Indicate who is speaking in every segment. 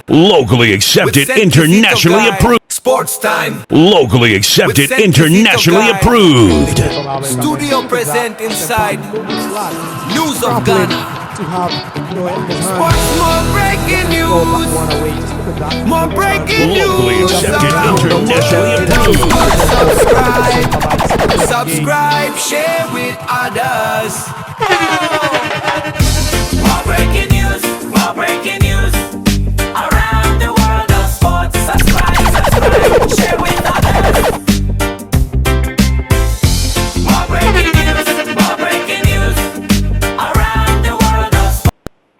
Speaker 1: Locally accepted, internationally approved.
Speaker 2: Sports time.
Speaker 1: Locally accepted, internationally approved.
Speaker 2: Studio present inside. News of Ghana. Sports, more breaking news. More breaking
Speaker 1: Locally
Speaker 2: news.
Speaker 1: accepted,
Speaker 2: around the
Speaker 1: internationally
Speaker 2: world.
Speaker 1: approved.
Speaker 2: Subscribe, share with others. More breaking news. More breaking news. Around the world of sports. Subscribe, share with others. More breaking news. More breaking news. Around the world of sports.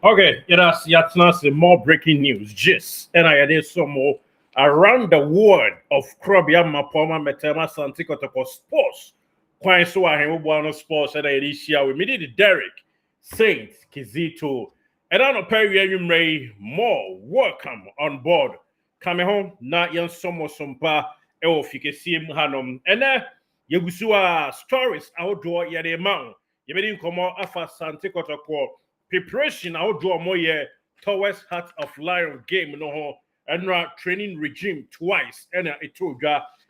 Speaker 3: Okay, that's more breaking news. Just and I did some more around the world of Krobia Mapoma Metema Santi Kotoko sports. Quite so I have one sports and I this year we meet Derek, Saint, Kizito, and I know Perry Ray more. Welcome on board. Come home, not young some sumpa, if you can see him Hanum. And then you stories outdoor yet amount. You may come out after Santi Kotoko. Preparation outdoor more towards Heart of Lion game no and training regime twice and it told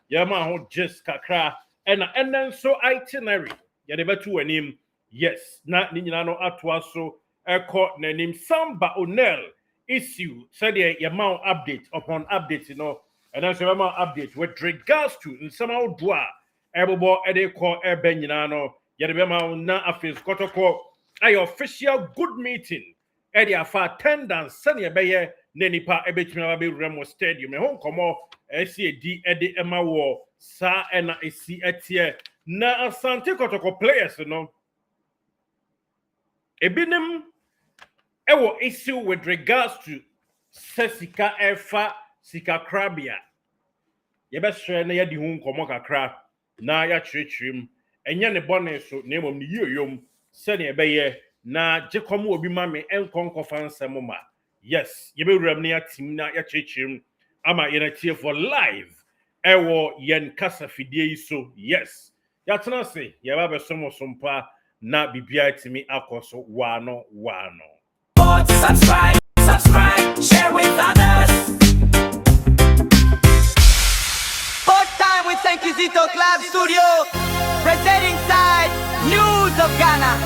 Speaker 3: ya man just kakra and then so itinerary ya de betu anim yes na ni nyina no atwa so ekọ na nim Samba Onel issue said ya man update upon update and then so man update with regards to in somehow doa ebobo e de call ebe nyina no ya de be man na afis Kotoko I official good meeting at the attendance send your bayer nenipa ebetumi Remo Stadium home komo SAD ede Emma War sa and I see etie na Asante Kotoko players ebinim ewo issue with regards to Sesika Efa Sika Krabia yebesre na yedi hu komo kakra na ya chirechim enye ne bonus so na emom ni yoyom send your bayer na jekomu obi mame enkonko fansem ma yes you be remnia team na ya chechim ama yenatie for live ewo yen kasa fidie so yes ya tena se ya ba be somo sompa na bibia timi akoso wano
Speaker 2: Subscribe, share with others. Sport time with St. Kizito Club Studio. Presenting side News of Ghana.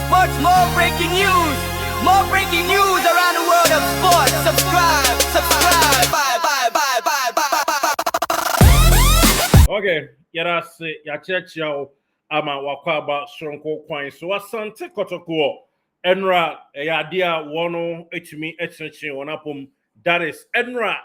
Speaker 2: Sports, more breaking news. More breaking news around the world of sports. Subscribe. Bye.
Speaker 3: Okay, ya chechao ama wakwaba stronko kwan so Asante Kotoko enra ya dia wono etimi etreche wonapom that is enra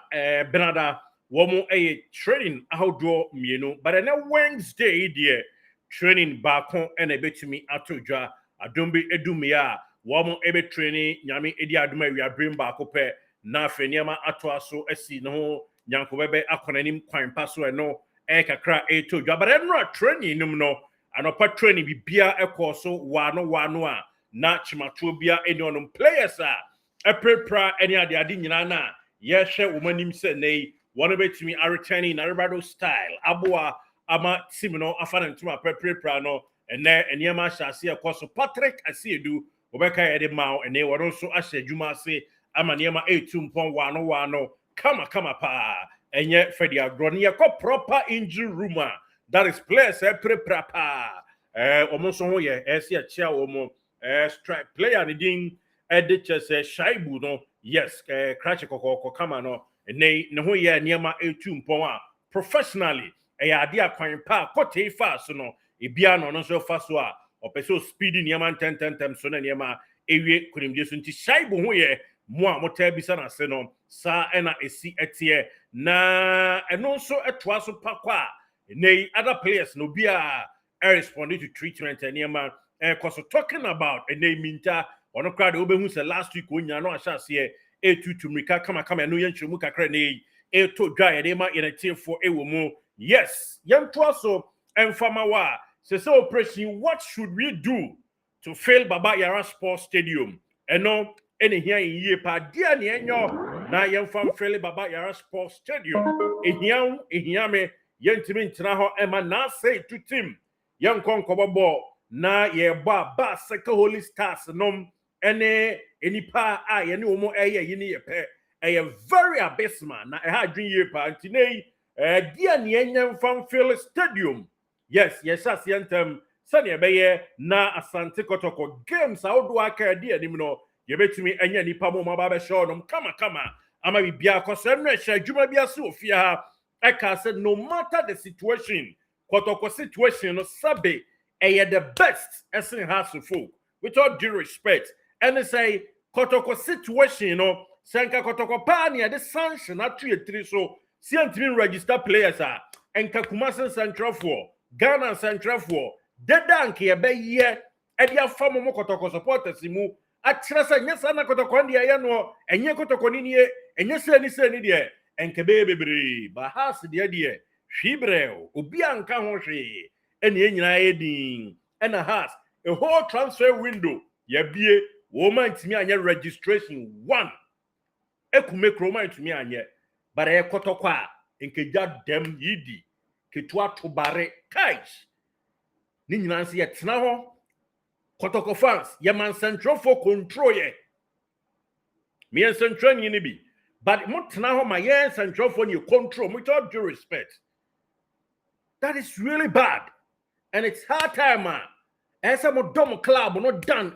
Speaker 3: benada womo training outdoor mienu but na Wednesday there training bakon and ebetimi atodwa adombe edumia womo ebe training nyame edi aduma wi abrim baako pe na afeniama ato aso asi no nyanko bebe akonanim kwan paso eno kakra etodwa but enra training num no anopa training bibia ekoso wano a na chimacho bia any on players a prepare any ade nyina na ye hwe womanim se nei one betimi a returning na Rebado style aboa ama team no afana ntuma prepare no ene eniema hyase ekoso Patrick Asiedu obeka ye de mawo ene woro so ahye dwuma ase ama niema etumpon wano kama pa enye Fedi Agro ne yakọ proper injury room that is players prepare almost on here as a chair strike player and din editors Shaibu no yes crash koko kama no ne ho ye niema etumpon professionally ade akwan pa kote fa so no ebia no so fa so a opeso speedy niema 10 so na niema ewie kunimde so nti Shaibu ho ye mo a mota bisa na se no sa na esi etie na eno so etoa so pakwa nei other players no bia responding to treatment and niema cause talking about a name minta ono crowd obehu say last week onya no ahase to mika kama no yenchemu kakra nei to dwa ye ma in a team for ewomu yes yanto so emfama wa say operation what should we do to fail Baba Yara Sports Stadium eno ene hia yie pa dia ne enyo na yemfam fail Baba Yara Sports Stadium ehia me yentimi ntina ho ema na say to team yankon kobobo na ye ba Seka Holy Stars nom ene enipa a ye ne omo eye yini ye pe a very abysmal na e ha adwen ye pa ntinei dia ne enyam fan fill stadium yes asientem sane ebeye na Asante Kotoko games awdo aka dia nim no ye betumi enya nipa mo ma ba show no kama ama bibia akosem no ehya adwuma bia se ofia ha eka said no matter the situation Kotoko situation no sabe the best as in house of folk with all due respect and they say Kotoko situation Sanka Kotoko pani the sanction na 3 so see antimi register players and Kumasi Central for Ghana Central for dedank ye be ye e dia fam mo Kotoko supporters mu akyerɛ sɛ nyɛ sa na Kotoko ndi ye no enye Kotoko ni nie enye sɛ ni de enke be bebre ba has de hwibrɛ obi anka ho hwe ene enyina edin ena has a whole transfer window ye bie wo man timi anya registration 1 ekume kroma timi anya bara e Kotoko a enkeja dem yidi ketua tobare kais ni nyina nse ye tena ho Kotoko fans ye man central for control ye me central ni bi but mo tena ho ma ye central for ni control with all due respect. That is really bad. And it's hard time, man. As a dumb club, not done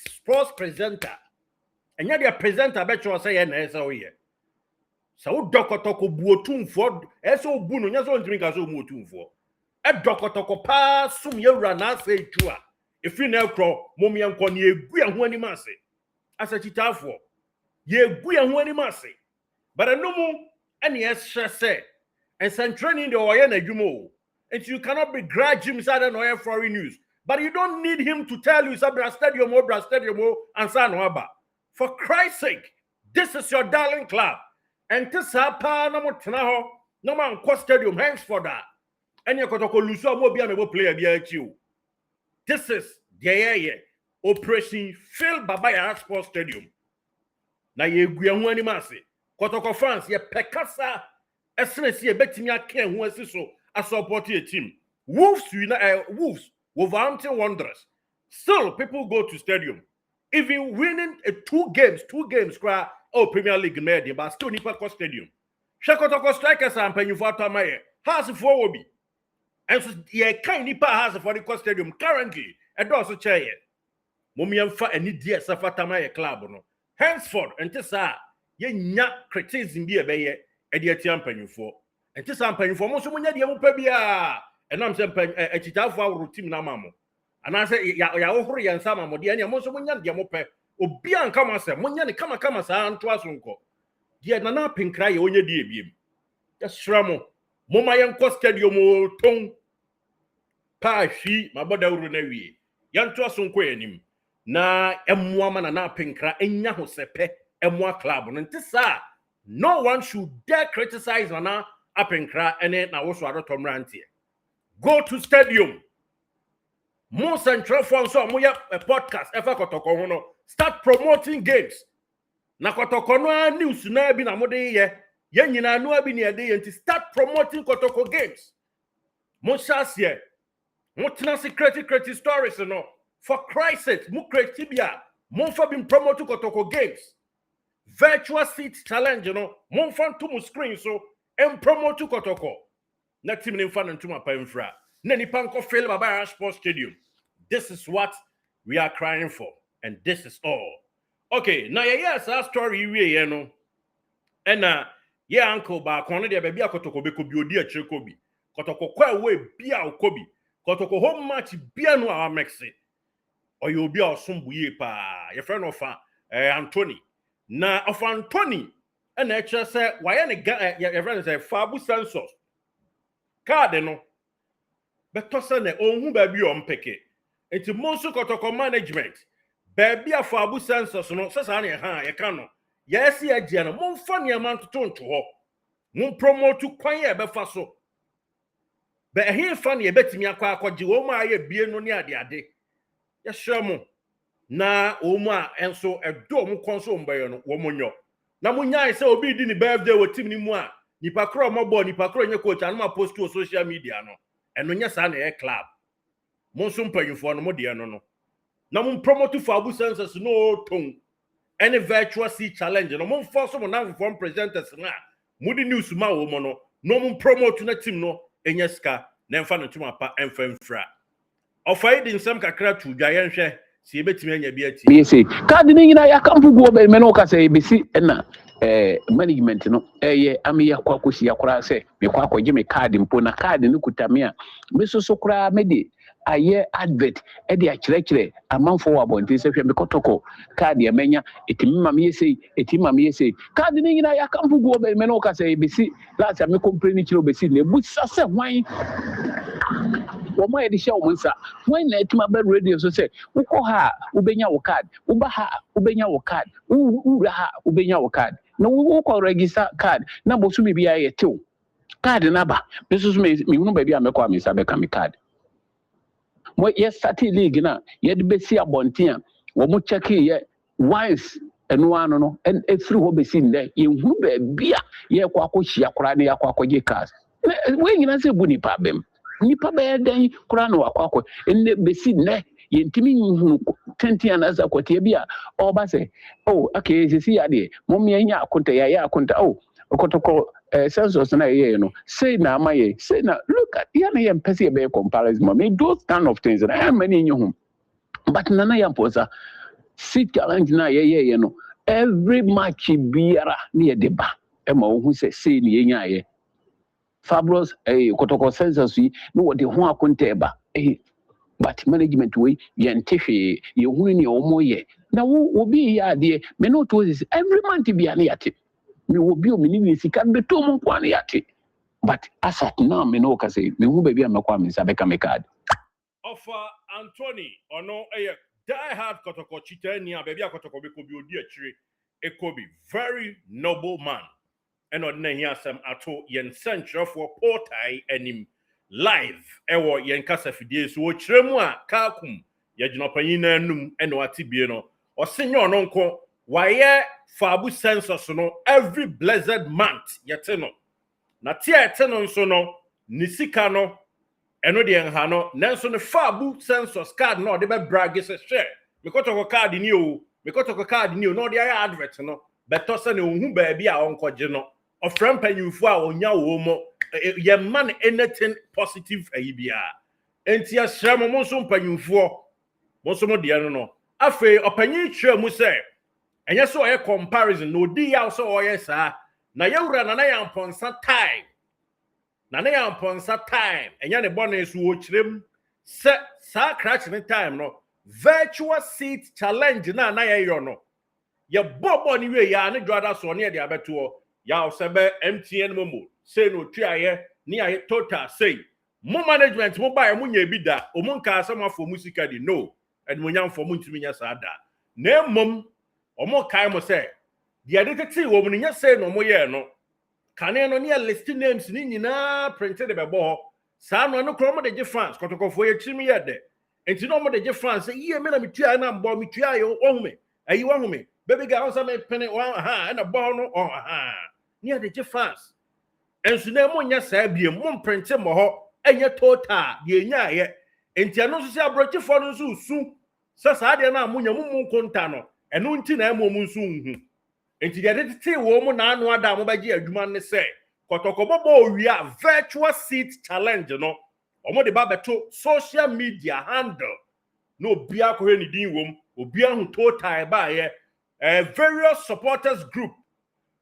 Speaker 3: sports presenter. And yet the presenter bet you say NSO here. So Kotoko buotum for eso bunu nyaso ntimi ka so muotum for. E Kotoko pa sum ye rana say chua. If you now crawl, mommy and kon ye gu ho ani mase. As a chitafo. Ye gu ho ani mase. But I no mo any say and send training the oyena jumo. And you cannot begrudge him inside an foreign news. But you don't need him to tell you, Sabra Stadium, and San Waba. For Christ's sake, this is your darling club. And this no man cost stadium, thanks for that. And you got to Luso Mobian player behind you. This is the Operation Phil Babaya Sports Stadium. Now you Guiamani Masi, Kotoko fans, ye Pekasa, SNS, ye Betimia Ken, who is so. I support a team. Wolves Wolverhampton Wanderers. Still, people go to stadium. Even winning 2 games, cry, Premier League made, but still Nipa stadium. Shakotoko strikers and penny for Tamaye. Has a forward. And so, yeah, kind Nipa has a for the stadium currently. And also chair. Momian fa any dear Safatamaye club. Henceforth, and this ye nya criticism be a baye, a dear champion for. And this I'm paying for most of the Mupabia, and I'm saying a chita for our team Namamo. And I say, Yaori and Sama Modiana, most of Munyan Yamope, Obian Kamasa, Munyan Kamasa, and Twasunko. Dear Nana Pink cry on your dear beam. Just Shramo, Momayan Costadio Tong Pa she, my brother Runevi, Yan Twasunko and him. Na woman and a pink cry, and Yaho Sepe, and one club. And this no one should dare criticize Nana. Up and cry and then I was rather Tom Rantier. Go to stadium. More central phone so moya a podcast ever Kotoko no start promoting games. Na Kotoko no news na bi na mode ye nyina no abi ne dey and start promoting Kotoko games. Mo shasie mo tena secret stories no for Christ's sake mo creatibia mo for been promoting Kotoko games. Virtual seat challenge mo fan to mo screen so and promote to Kotoko. Not team in fun and to my infra. Nani Panko fail Babaya Sports Stadium. This is what we are crying for. And this is all. Okay, now yes, our story you know. And yeah, uncle back on the baby Kotoko be could be dear Chekobi. Kotoko quite away be our Kobi. Kotoko home match be no our Mexi. Or you'll be our Sumbuye pa your friend of Anthony. Now of Anthony. And I just said, why any guy, your friend say, Fabu Sansos. Cardeno. But Tossan, oh, baby, on Peke. It's a Monso Kotoko management. Baby, a Fabu Sansos, no, Sassani, you cannot. Yes, yeah, Jenna, more funny amount to turn to her. Moon promote to Quaya Befaso. But here funny, a bet me a quack, Joma, a beer no near the day. Yes, sure, na Oma, and so a dome console by a woman. Na munya say obi di ni birthday with team ni mu a nipa kro mo bo nipa kro nye coach anu ma post to social media no eno nya sa na e club mo so mpanyufo no mo de no na mo promote for Abu Census no ton any virtual seat challenge no mo force mo na from presenters na mo di news ma wo mo no mo promote na team no enya ska na mfa no tuma pa emfa mfra ofai di nsam kakra tu dwa ye nhwe si ebetimi anya bi ati
Speaker 4: me say card ni nyina ya kampu go be me no ka say be si na management no ame ya kwa kosi ya kura say me kwa kwaje me card mpo na card ni kutame a me so kura me de aye advert e de akire amanfo wa bonte se hwe me Kotoko card ya menya etimi ma me say card ni nyina ya kampu go be me no ka say be si last me complain kire be si le bu sase hwan Woma yedi sha omunsa when na etima be radio so say uko ha ubenya wo card uba ha ubenya wo card ura ha ubenya wo card na uko register card na bosu bibia ye tew card na ba besu me hunu ba bia mekọ amisa be kam card mo yes start league na ye de besi abonten a wo mo check ye once eno ano no en efiri ho besi nde ye hunu ba bia ye kwa akohia kora na ye kwa akoje card we nyina se bu nipa bem nipa be den kura no akwakọ enne besi ne yentimi hunu tenti anaza kwatie bia oba se okay sisi ya de momia nya akonta ya akonta Kotoko census na ye no say na amaye say na look at ya na yempese be comparison me those kind of things na am many nyu but nana yamposa sit challenge na ye no every match biara na ye deba e ma wo hu say ni ye nya ye fabulous Kotoko census no what the ho akonta eba but management we yentehwe ye hunu ni omo ye na wo obi ya de me no to is every month bia na yate me wo bi o me ni sika beto mo kwa na yate but asat now me no ka say me hu ba bia me kwa me sabe ka me card
Speaker 3: offer Anthony ono die hard Kotoko chita ni a baby Kotoko be ko bi odi akire ekobi very noble man and on here some ato yen central for portai anim live ewo yen kasa fidie so wo kiremu a kakum ye ginopanyin na anum ene wate bie no o senyo no nko waye fabu census no every blessed month yete no na tie ete no nso no nisika no eno de enha no nanso ne fabu census card no de be brag se share me Kotoko card ni o no de ya advert no beto se ne ohun ba bia onkoje no of friend panyufu a onya wo mo ye man anything positive ayibia enti asra mo so panyufu mo so mo de no afi opanyi twa mu se enye so ye comparison no di ya so oye sa na yewura na yamponsa time enye ne bonus wo kirem se sa crash ne time no virtual seat challenge na ye yo no ye bobo ni we ya ne dwada so ne de abeto ya sebe MTN momo say no tuaye ni aye total say mo management mo buy mo nya bi da o mo nka asem afo musika di no and mo nya fo mo ntimi nya sa da na mom o mo kai mo say the identity wo mo nya say no mo ye no kane no ne list names ni nyina printed be bo sa no kro mo de difference Kotoko fo ye chimi ye de enti no mo de difference ye me na me tua na mbo me tua yo ohume ayi wahume baby girl on some penny and a ball no near the difference and so na mo nya sa biem mo print mo ho enye total de nya ye enti ano so se abrochi for no so su sa de na mo nya mo konta no eno nti na mo nsu hu enti de tete wo mo na anu ada mo baji adwuma ne se Kotoko bobo owia virtual seat challenge no omo de ba beto social media handle no bia ko ni din wom obi ahu total ba ye various supporters group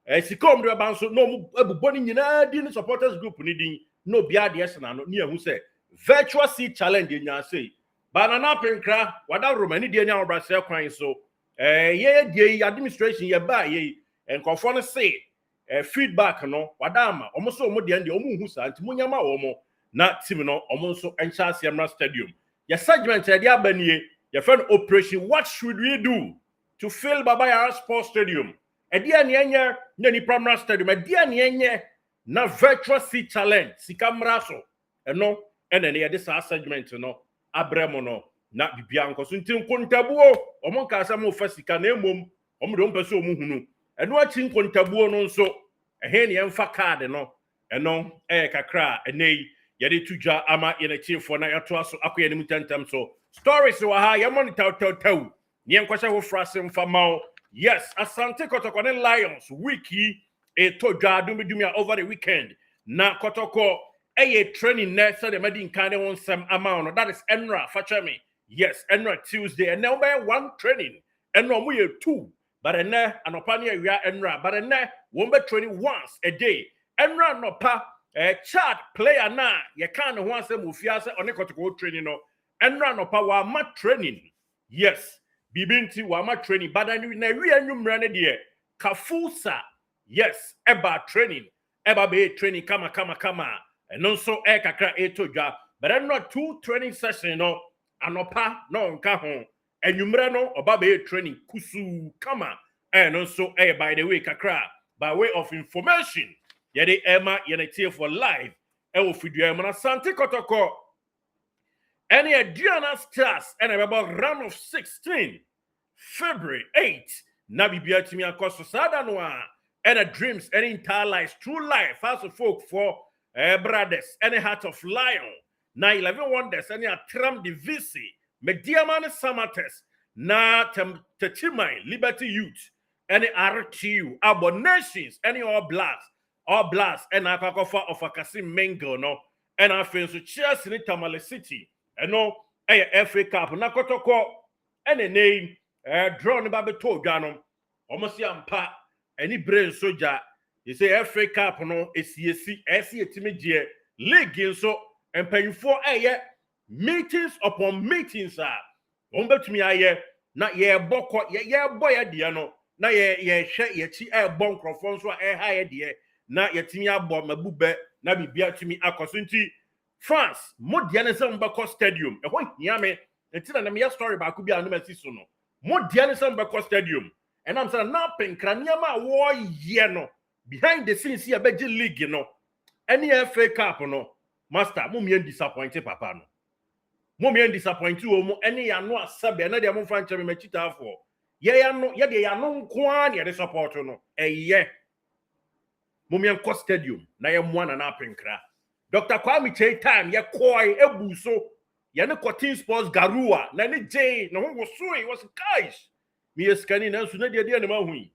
Speaker 3: sikom de banso no ebuboni nyina di supporters group ni din no bia de esna no ni ehu se virtual seat challenge nya say banana penkra wada romani de nya obrase kwan so ye de administration ye ba ye enkofo no say feedback no wada ama omo so omo de omo hu sa anti munyama wo mo na team no omo so encha Asiamra stadium your segment de abanie your friend operation what should we do to fill Baba Yara Sports Stadium? Edia ni enye ni Primary Stadium. Edia ni enye na virtual seat challenge. Sikamra so. Eno ene ne yede sa segment no abremo no na bibia nko so ntin kontabuo omo nka asa mo fasika na emom omo de ompese omo hunu. Eno achi kontabuo no nso ehe ne emfa card no eno kakra enei yede tujwa ama yene chiefo na yato aso akoye ne mutantam so stories wa ha ye monitor taw nie nkwasha wo frase mfa mawo Yes, Asante Kotoko ne Lions wiki e toja dumia over the weekend. Na Kotoko training next Saturday medin kind of some amount. That is Enra Fachami. Yes, Enra Tuesday and now by one training. Enra we 2. But and opania we are Enra. But and one be training once a day. Enra no pa chat player na you can't once a mufiasa on a Kotoko training no. Enra no pa wa mat training. Yes. Bibinti wama training but I na we anwumra ne de kafusa yes eba training eba be training kama and also kakra etodwa but I'm not 2 training session no anopa no nka ho anwumra no oba be training kusu kama and also by the way kakra by way of information yede ema yenete for live e wo fidua ema na Asante Kotoko any Adriana Stars and about round of 16 February 8 Nabi Biatimi Akoso Sadanoa and a dreams any entire life true life as a folk for brothers any heart of lion na 11 wonders any a tram divisi mediaman samates na tetimai liberty youth any RTU abonations any all blast and akakofa of Akasim Mengo no and I feel so cheers in Tamale City and no FA Cup na Kotoko any name drawn by the toe ganom almost yampa any brain soldier you say FA Cup no SC timidie league so and paying for meetings upon meetings to me aye na ye boko ye boy dia no na ye hwe ye chi bon crofon so high dia na ye timi abo mabube na bibia timi akoso nti France modia ne sem bako stadium e ho hia me nti na me story ba ku bia no masi so no modia ne sem bako stadium and I'm saying na penkrania ma wo ye no behind the scenes here be league no any FA Cup no master mo me disappointed papa no mo me disappointed o mo any ya no asabe na de mo fan cheme machita afo ye ya no ye de ya no nko an ye de support no eye mo me nko stadium na ye mo na penkra Dr. Kwame Chey time ye koi ebuso ye ne Cotton Sports Garua na ne J no ho so he was guys me eskani na so na de ne ma hui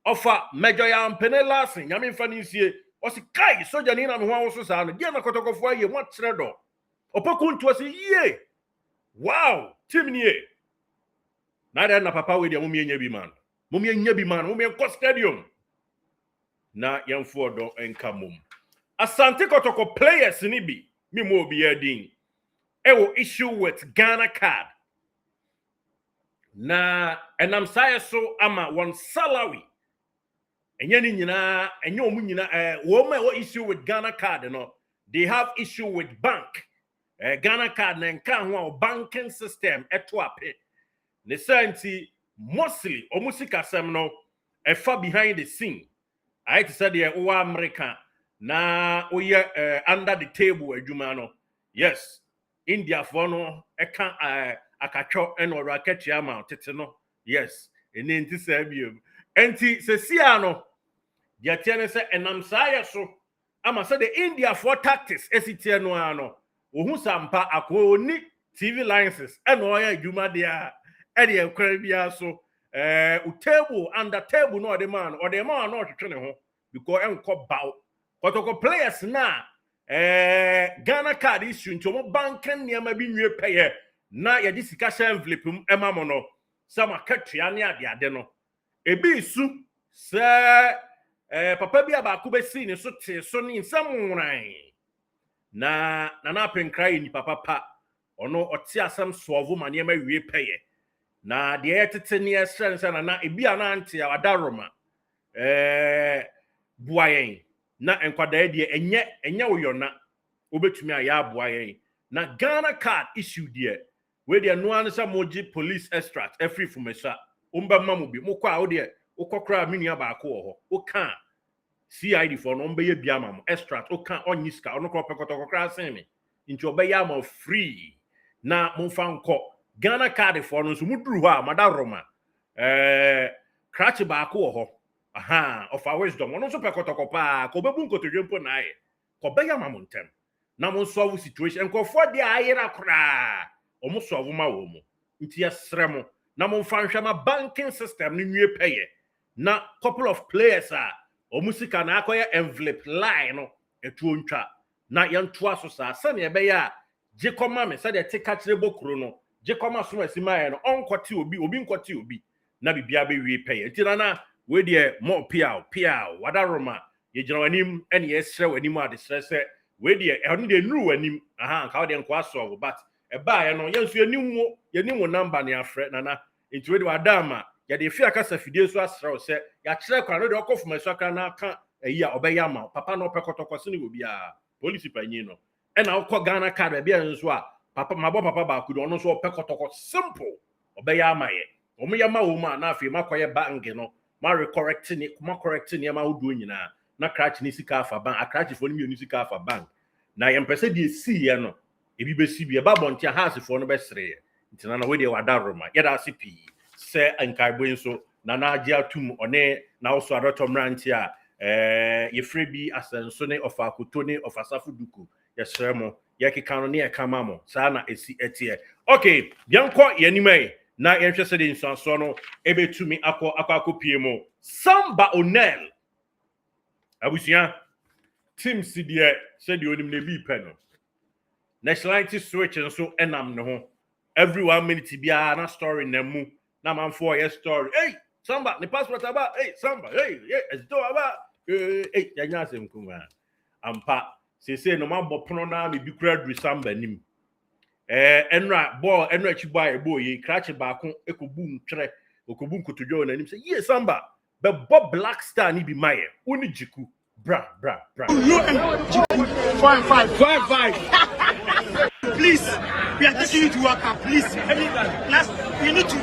Speaker 3: offer major ya mpenela sin nyame mfa ni sie o si kai soja ni na no ho so sa no de na Kotokofo ye mo kire do opokuntu o si ye wow team ni e na de na papa we de mo me nya bi man mo me nya bi man mo me ko stadium na yamfo do enka mom Asante Kotoko players ni bi mi mo bi adin ewo issue with Ghana card na enam saye so ama one salary enye ni nyina enye omu nyina wo ma wo issue with Ghana card no they have issue with bank Ghana card na nka ho banking system eto ape ne santi mostly omusika sem no efa behind the scene I to say the o America na oye under the table adwuma no yes India for no eka akatwo eno raketi ama tete no yes eni nti se biom enti se sia no yete ne se enam saye so ama se the India for tactics esitie no ano ohun sampa akoni TV licenses eno oya adwuma dia e de ekwara bia so table under table no the man or the man no twetwe ne ho because enko baw Kotoko players na Ghana card issue nti omo banken niam bi nwie peye na ye di sika sha envelope ema mo no sama katua ne ade no ebi su se papa bi abaku be si ne so te so ni nsam nwran na penkrai ni papa pa ono oti asam sovo ma niam awie peye na de etete ne esrense na ebi ana ante adaroma buayen na enkwada de enye oyona obetumi aya aboa yen na Ghana card issue there we de no an sa moji police extract every fumesa umba mamu bi mokwa a wo de ukokra menua ba ko ho o kan CID for no mbe ye bia mamu extract o kan onyiska ono ko pekotokokra sen me nti obeya ma free na momfa nko Ghana card for no so muduru ho a madaroma crash ba ko ho aha of our wisdom ono so pekotoko pa ko bebu nkotodwempo na aye ko beya mamontem na mo solve situation ko for de ayera kra o mo solve ma wo mo nti yesremo na mo fanhwama banking system ni nwie peye na couple of players omusika na akoye envelope line no etu ontwa na yento aso sa sane ebe ya jekoma me sade tika kire bokuro no jekoma so asima no onkote obi nkote obi na bibia be wie peye ntina na we de mo piao wadaroma ye gina wanim ene yesre wanim ade srese we de ehno de nuru wanim aha nka de nko aso but eba ye no yenso yenim number ne afre nana nti we de wadama ya de fia kasa fidie so asra se ya kire kwa no de okofuma so aka na aka eyi a obeya ma papa no pekotoko se ne obi a police panyin no ena okọ Ghana card bia nso a papa mabo papa ba ku do no so pekotoko simple obeya ma ye omuya ma wo ma na afi makoye bank no ma correcting ma wodo nyina na crash ni sika afa bank akrachi fo ni mi sika afa bank na yempese de si ye no ebi be si bi e ba bontia house fo no be sere ntina na we de wadaroma ye da sipi se ankaibo nso na na agi atum one na also adotom ranti a ye frebi asenso ne of akotone of asafu duku ye sremo ye keka no ne ye kama mo sa na esi etie okay bianko ye nimai na ye hwese de nsanso no ebetumi akopie mo Samba Onel abusia team sidie said you onim ne bi pe no nationality switch nso enam ne ho every 1 minute bia na story na mu na man for your story hey Samba the passport aba hey Samba hey esto aba hey yanya asem kuma ampa se no man bopono na me bi kura dru Samba nim enra ball enra chi boy boy crash baako ekobu ntwere okobu nkotodwo na nim say ye Samba be Bob Black Star ni bi maye uni jiku bra
Speaker 5: you and jiku 5 please we are taking you to work out please last you need to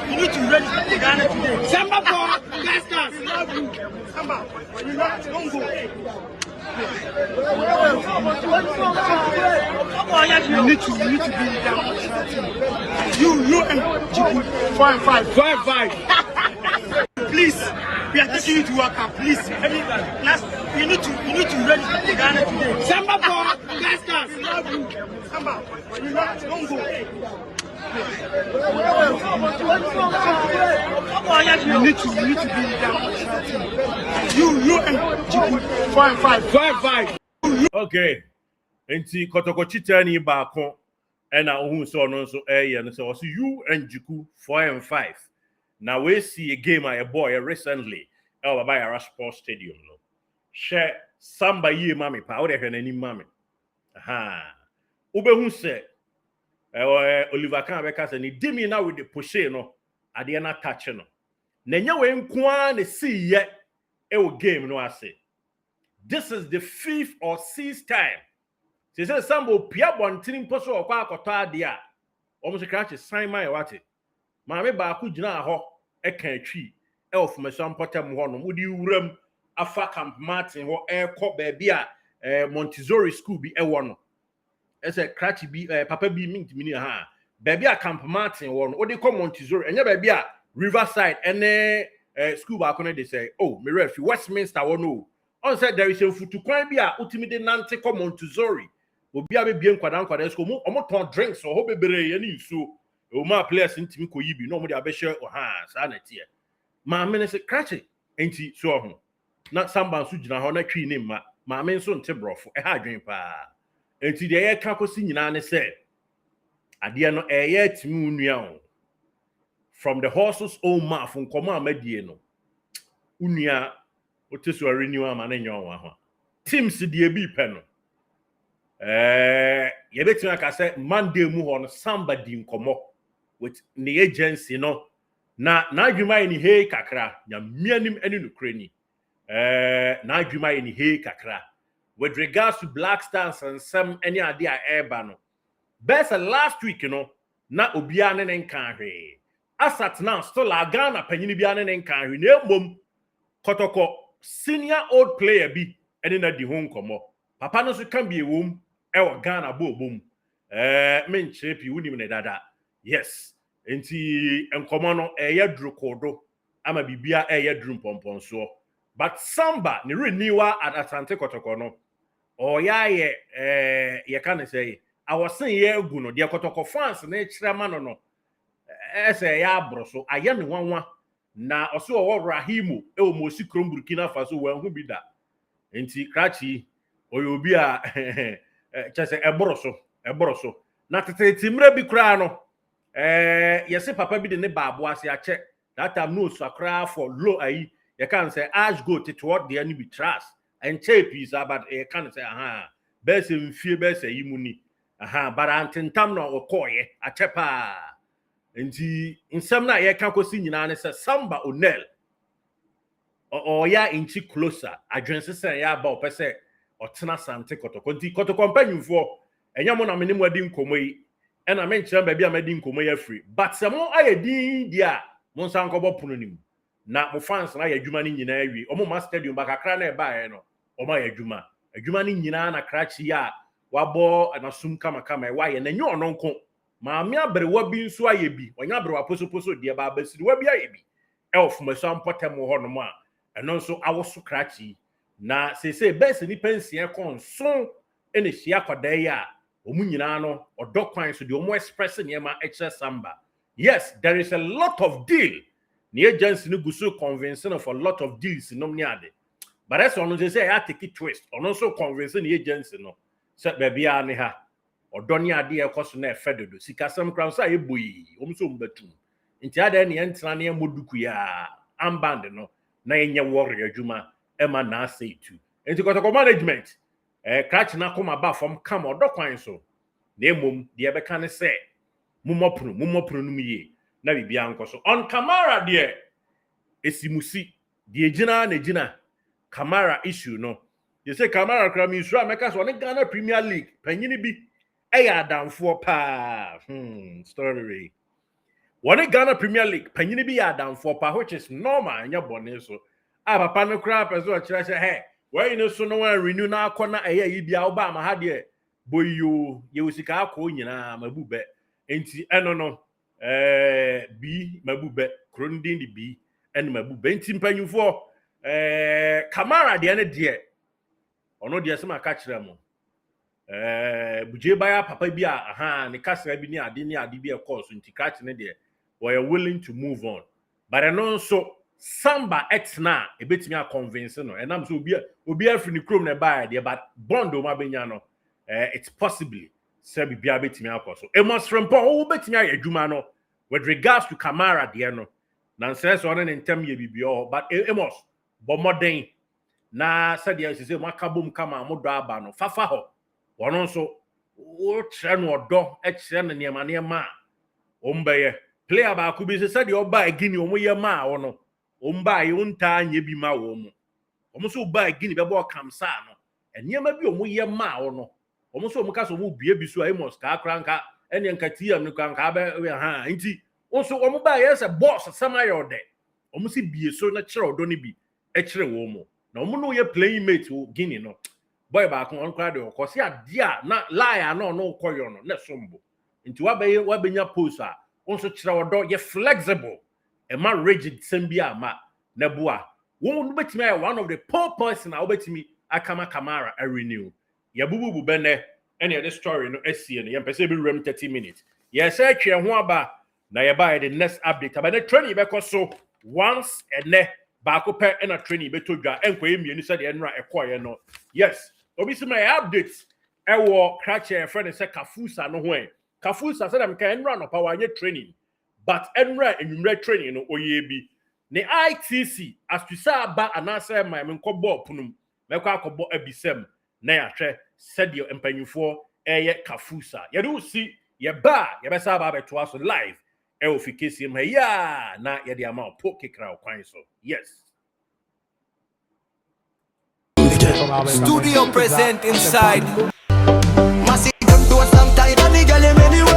Speaker 5: register for Ghana today Samba for last class Samba don't go you need to be down you and jiku 5 please we are taking you to work out please last you need to register for Ghana today Samba for last class Samba don't go you need to be down you and jiku 5
Speaker 3: okay enti Kotoko chitani baako ena ohun so no so no so you and jiku 4 and 5 now we see a game a boy recently baba Yara Sports Stadium no share Samba ye mami pa wo de hwe nani mami aha ubehu se Oliver kan beka se ni dimi na with the push no ade na touch no na nya we nkoa na see ye game no ase this is the 5th or 6th time say Samba pia bontini mposo okwa akoto ade a omo se kra che sign my wate maame ba ku gina ho eka atwi ofumesam potem ho no mudi wuram afa Camp Martin ho ekọ ba bia Montessori school bi ewo no ese crachi bi papa bi mintimi ha ba bia Camp Martin wo no odi ko Montessori enya ba bia Riverside ene school ba ko no dey say oh me refi Westminster wo no on said there is a futukwan bi a utimi de nante ko Montessori obi a be bie nkwadan school mo omo ton drinks so ho bebere ye ni nsuo o ma players ntimi ko yibi no mo de abehye ha sa na tie ma me ne se crachi enti so ho na Samba nso gina ho na twi ne ma me nso nte brofo ha adwen pa enti de ye ka kosi nyina ne se ade no eye timi unua ho from the horse's own mouth nkomo amadie no unua oteso renew ama na nyon wa ho teams de bi pe no ye betu aka say Monday mu ho no Samba di nkomo with the agency no na adwuma ni hey kakra nya mianim eni no krani na adwuma ni hey kakra with regards to Black Stars and some any idea eba no best last week no na obia ne nkan hwe asat now still Ghana panyini bia ne nkan hwe na emom Kotoko senior old player bi eni na di ho nkomo papa no so kan bi ewom ewo Ghana bobom menche pi wunim ne dada yes enti enkomo no eye drukodo ama bibia eye drum pomponso but Samba ni renewa at Asante Kotoko no oya ye can say I was saying ye gu no de Kotoko fans na kirama no ese ya abroso aye ne wanwa na oso wo Rahimu e o mosi krom Burkina Faso wan hu bi da enti krachi oyobi a chese ebroso na tete mra bi kra no yesi papa bi de ne baabo ase ache that time no sakra for low ayi you can say ash go toward the enemy trust and cheap is about you can say best in fear best imuni but antentam no okoye achepa nti nsem na ye kan kosi nyina ne se samba onel o ya inchi closer adwense se ya ba opese otena sante kotoko nti kotoko mpanyumfo enyamo na menim wadi nkomo yi e na menkyere ba bia madi nkomo ya free but se mo ayedin dia mo nsan kobo pono nim na mo fans na yadwuma ni nyina awi omo ma stadium ba kakra na e ba ye no omo yadwuma ni nyina na krachi ya wabo na sum kama e wa ye na nyo ononko maame abrewa bi nso aye bi onya abrewa poso de ba basiri wa bi aye bi e ofumaso ampotem ho no ma eno nso awoso krachi na sese bese ni pensie konso ene hia kwada ya omu nyina no odokwan so de omo express niema eche samba. Yes, there is a lot of deal the agency no guso convincing of a lot of deals no ade but that's on say I take it twist on also convincing the agency no set baby ani ha odoni ade e koso na efedodo sikasam kran so ayeboyi omso mbatum nti ade ne entra ne moduku ya amband no na enye warrior adwuma ema na say tu nti kotoko management catch na koma ba from come odokwan so na emom de be kan say mumopru no miye na bibia nkoso on Kamara de esimusi de gina Kamara issue no you say Kamara kram issue ameka so ne Ghana Premier League panyini bi eya adamfo pa story one Ghana Premier League panyini bi ya adamfo pa which is normal nya bone so papa no kra person kira say hey why no so no one renew na akona eya yi bia oba ma ha de boyo ye usika akọ nyina mabube enti eno no bi mabube krondin di bi en mabube enti mpanyufo Kamara de ne de ono de se maka kire mo buje baya papa bi a ne kasra bi ni ade bi e course enti catch ne de we are willing to move on but eno so samba x na ebetimi a convince no enam so obi afri ni krom na ba de but bond o ma benya no it's possibly say bibia betimi akoso emos frempon o betimi ayadwuma no with regards to Kamara de no na nse so on ntem ye bibia but emos bo modern na said ye say makabom kama modo aba no fafa ho wono so o tre no odo e kire ne niema ombeye player ba ku bi say de oba agini omo ye ma wo no omba ye unta anye bi ma wo mo omo so oba agini be bo kamsa no eniema bi omo ye ma wo no omo so omo ka so mo bie bi so emos ka kranka ene nkati am no kranka ba nti onso omo ba ye say boss samayo de omo si bie so na kire odo ne bi e kire wo mo na omo no ye playing mate wo gini no boy ba kon on kra de ko si ade a na lie no koyo no na sombo nti wa benya post a onso kire odo ye flexible e ma rigid sembia ma na bua wo no betimi one of the poor person a obetimi akama Kamara a renew ya bubu bene ene the story no esie no yempese bi rem 30 minutes ye say twe ho aba na ye buy the next update aba na training be so once ene ba ko pe na training be to dwa enkoye mienu se de enra ekoye no yes obi se my updates e wo crache friend say Kafusa no ho Kafusa say dem kan enra no pa wa nye training but enra enwumre training no oye bi ne ITC as to say ba anase my menkobo punum mekọ akọbọ abisem na ya hwe sadio empanyufo eye Kafusa ye do si ye ba ye be sa ba beto aso live e ofikesi ma ya na ye de ama po kekra kwan so yes
Speaker 2: Studio present inside massive do some tight and the girl